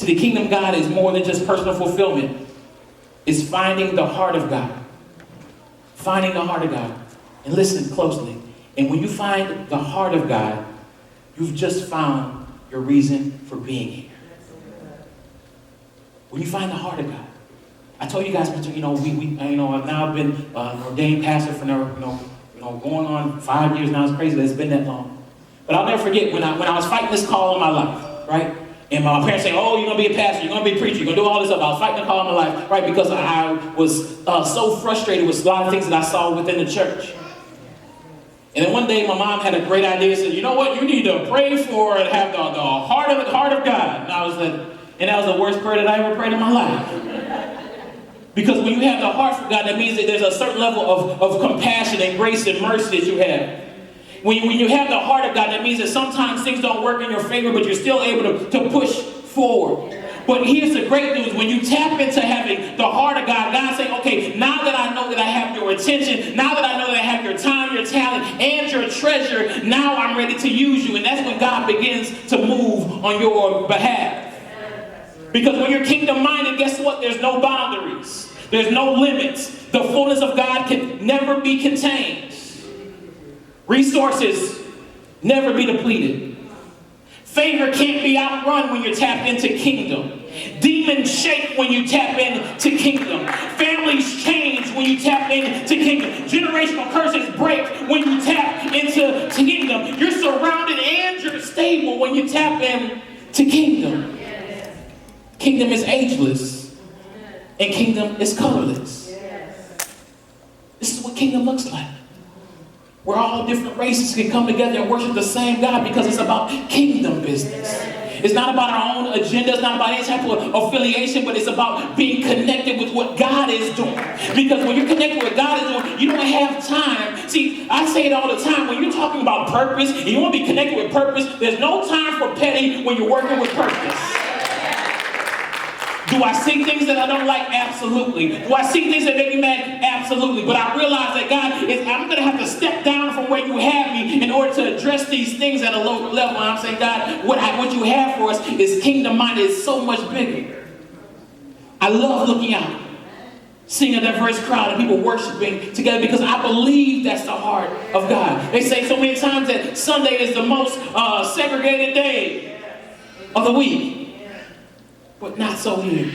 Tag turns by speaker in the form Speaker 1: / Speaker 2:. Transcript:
Speaker 1: See, the kingdom of God is more than just personal fulfillment. It's finding the heart of God. Finding the heart of God. And listen closely. And when you find the heart of God, you've just found your reason for being here. When you find the heart of God. I told you guys, I've now been an ordained pastor for going on 5 years now. It's crazy that it's been that long. But I'll never forget when I was fighting this call in my life, right? And my parents say, oh, you're going to be a pastor, you're going to be a preacher, you're going to do all this stuff. I was fighting the call in my life, right? Because I was so frustrated with a lot of things that I saw within the church. And then one day my mom had a great idea and said, you know what, you need to pray for and have the heart of God. And that was the worst prayer that I ever prayed in my life. Because when you have the heart for God, that means that there's a certain level of compassion and grace and mercy that you have. When you have the heart of God, that means that sometimes things don't work in your favor, but you're still able to push forward. But here's the great news. When you tap into having the heart of God, God's saying, okay, now that I know that I have your attention, now that I know that I have your time, your talent, and your treasure, now I'm ready to use you. And that's when God begins to move on your behalf. Because when you're kingdom-minded, guess what? There's no boundaries. There's no limits. The fullness of God can never be contained. Resources never be depleted. Favor can't be outrun when you're tapped into kingdom. Demons shake when you tap into kingdom. Families change when you tap into kingdom. Generational curses break when you tap into kingdom. You're surrounded and you're stable when you tap into kingdom. Kingdom is ageless. And kingdom is colorless. This is what kingdom looks like. Where all different races can come together and worship the same God because it's about kingdom business. It's not about our own agenda. It's not about any type of affiliation, but it's about being connected with what God is doing. Because when you're connected with what God is doing, you don't have time. See, I say it all the time. When you're talking about purpose and you want to be connected with purpose, there's no time for petty when you're working with purpose. Do I see things that I don't like? Absolutely. Do I see things that make me mad? Absolutely. But I realize that I'm going to have to step down from where you have me in order to address these things at a lower level. And I'm saying, God, what you have for us is kingdom-minded. It's so much bigger. I love looking out, seeing a diverse crowd of people worshiping together because I believe that's the heart of God. They say so many times that Sunday is the most segregated day of the week. But not so here.